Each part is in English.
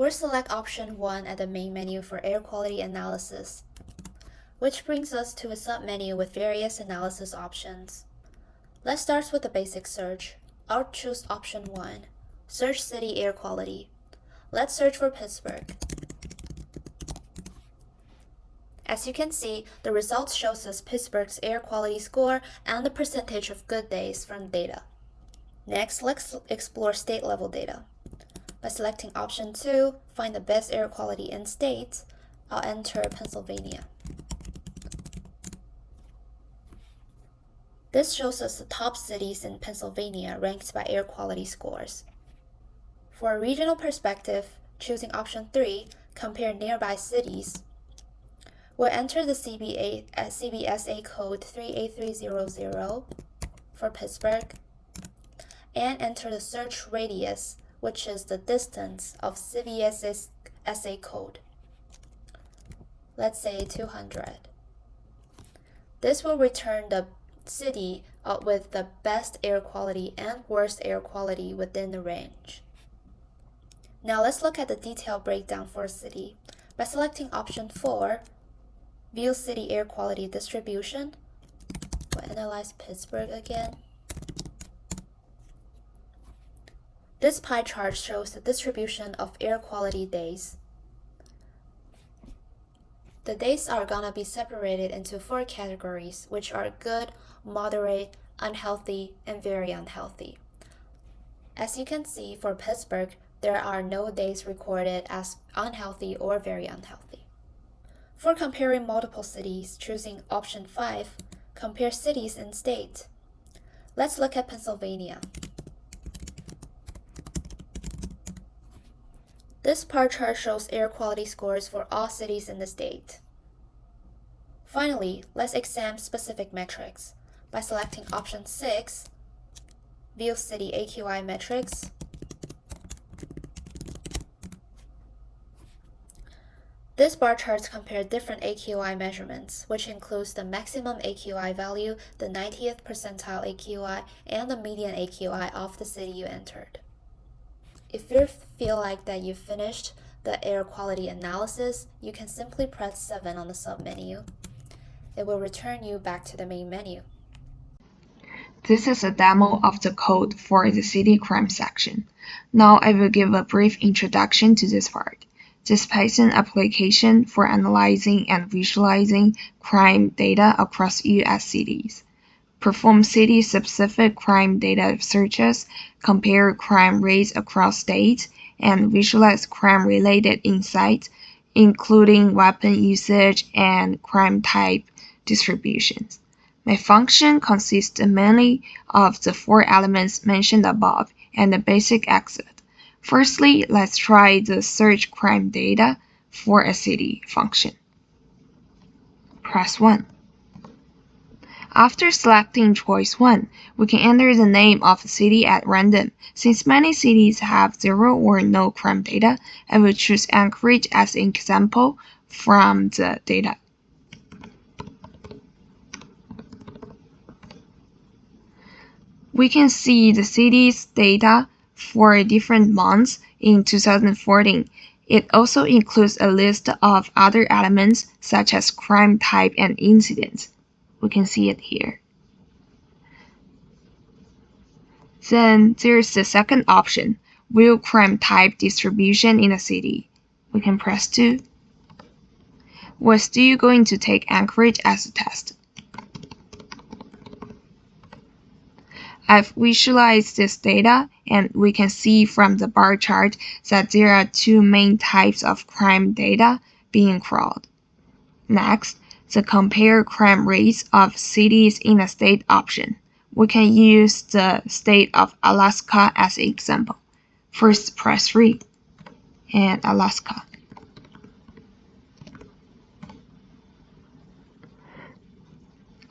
We'll select option 1 at the main menu for air quality analysis, which brings us to a submenu with various analysis options. Let's start with the basic search. I'll choose option 1, search city air quality. Let's search for Pittsburgh. As you can see, the results shows us Pittsburgh's air quality score and the percentage of good days from data. Next, let's explore state-level data. By selecting option 2, find the best air quality in states, I'll enter Pennsylvania. This shows us the top cities in Pennsylvania ranked by air quality scores. For a regional perspective, choosing option 3, compare nearby cities, we'll enter the CBSA code 38300 for Pittsburgh and enter the search radius, which is the distance of CBSA code. Let's say 200. This will return the city with the best air quality and worst air quality within the range. Now let's look at the detailed breakdown for a city. By selecting option 4, View City Air Quality Distribution, we'll analyze Pittsburgh again. This pie chart shows the distribution of air quality days. The days are gonna be separated into 4 categories, which are good, moderate, unhealthy, and very unhealthy. As you can see, for Pittsburgh, there are no days recorded as unhealthy or very unhealthy. For comparing multiple cities, choosing option 5, compare cities in state. Let's look at Pennsylvania. This pie chart shows air quality scores for all cities in the state. Finally, let's examine specific metrics. By selecting option 6, View City AQI Metrics, this bar charts compare different AQI measurements, which includes the maximum AQI value, the 90th percentile AQI, and the median AQI of the city you entered. If you feel like that you finished the air quality analysis, you can simply press 7 on the submenu. It will return you back to the main menu. This is a demo of the code for the city crime section. Now I will give a brief introduction to this part. This Python application for analyzing and visualizing crime data across US cities. Perform city-specific crime data searches, compare crime rates across states, and visualize crime-related insights, including weapon usage and crime type distributions. My function consists mainly of the 4 elements mentioned above and the basic exit. Firstly, let's try the search crime data for a city function. Press 1. After selecting choice 1, we can enter the name of a city at random. Since many cities have 0 or no crime data, I will choose Anchorage as an example from the data. We can see the city's data for different months in 2014. It also includes a list of other elements such as crime type and incidents. We can see it here. Then there's the second option, View Crime Type Distribution in a City. We can press 2. We're still going to take Anchorage as a test. I've visualized this data, and we can see from the bar chart that there are 2 main types of crime data being crawled. Next, the compare crime rates of cities in a state option. We can use the state of Alaska as an example. First, press 3 and Alaska.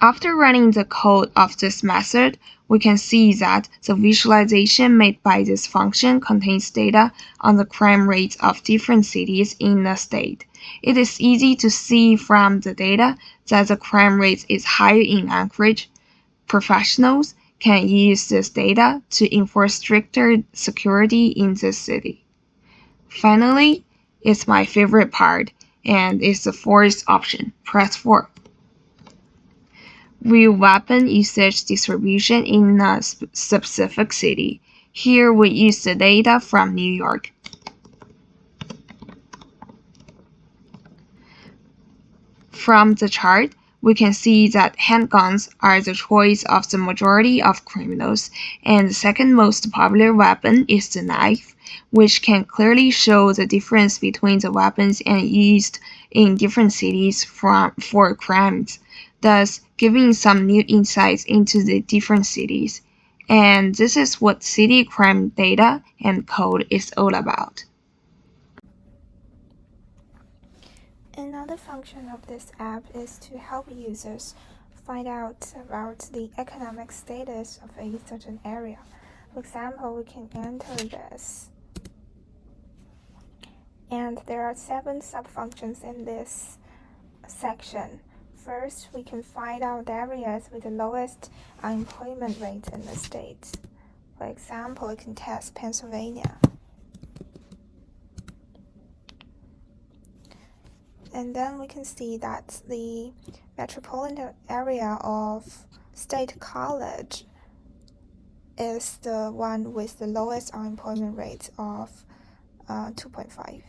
After running the code of this method, we can see that the visualization made by this function contains data on the crime rates of different cities in the state. It is easy to see from the data that the crime rate is higher in Anchorage. Professionals can use this data to enforce stricter security in this city. Finally, it's my favorite part, and it's the fourth option. Press 4. Real weapon usage distribution in a specific city. Here we use the data from New York. From the chart, we can see that handguns are the choice of the majority of criminals, and the second most popular weapon is the knife, which can clearly show the difference between the weapons and used in different cities for crimes, thus giving some new insights into the different cities. And this is what city crime data and code is all about. Another function of this app is to help users find out about the economic status of a certain area. For example, we can enter this. And there are 7 sub-functions in this section. First, we can find out areas with the lowest unemployment rate in the state. For example, we can test Pennsylvania. And then we can see that the metropolitan area of State College is the one with the lowest unemployment rate of 2.5.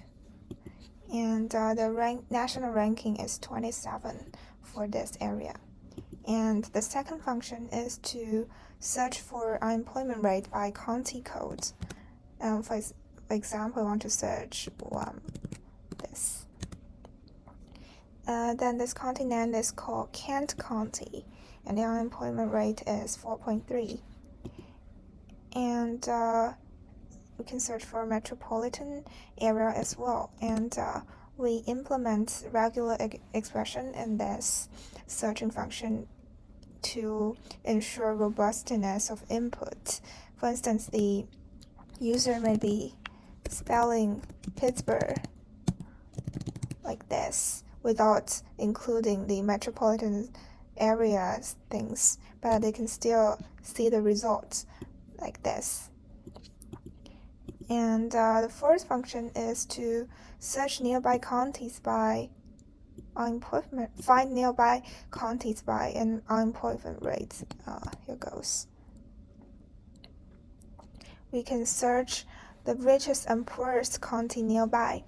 And the national ranking is 27 for this area. And the second function is to search for unemployment rate by county codes. For example, I want to search this. Then this county name is called Kent County, and the unemployment rate is 4.3. And we can search for metropolitan area as well. And we implement regular expression in this searching function to ensure robustness of input. For instance, the user may be spelling Pittsburgh like this, without including the metropolitan area things, but they can still see the results like this. And the fourth function is to search nearby counties by unemployment, find nearby counties by an unemployment rate. Here goes. We can search the richest and poorest county nearby.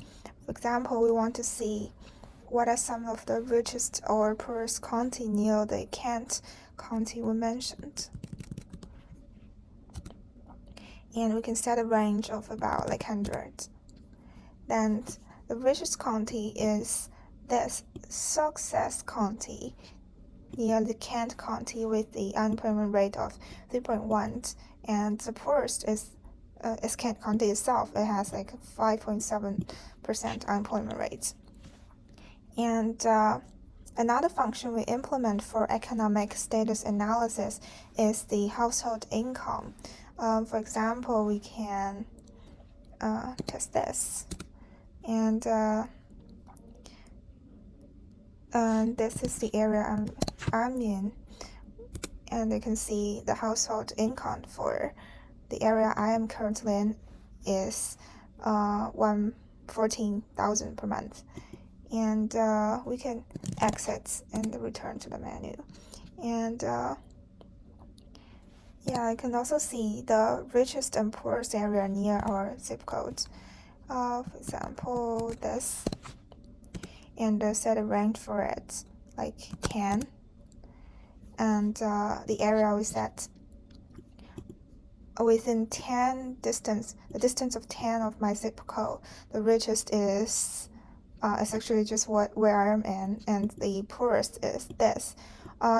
For example, we want to see what are some of the richest or poorest county near the Kent County we mentioned. And we can set a range of about 100. Then the richest county is this Success County near the Kent County with the unemployment rate of 3.1, and the poorest is Kent County itself. It has 5.7% unemployment rate. And another function we implement for economic status analysis is the household income. For example, we can test this. And this is the area I'm in. And you can see the household income for the area I am currently in is $114,000 per month. And we can exit and return to the menu. And I can also see the richest and poorest area near our zip codes. For example, this. And set a range for it, 10. And the area we set within the distance of 10 of my zip code. The richest is actually just where I am in, and the poorest is this.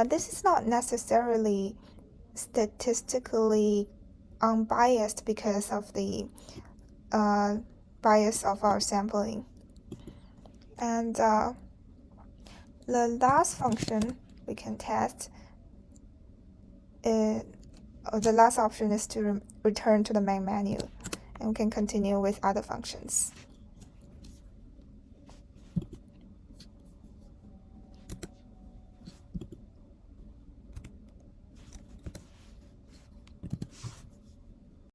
This is not necessarily statistically unbiased because of the bias of our sampling. And the last function we can test, the last option is to return to the main menu, and we can continue with other functions.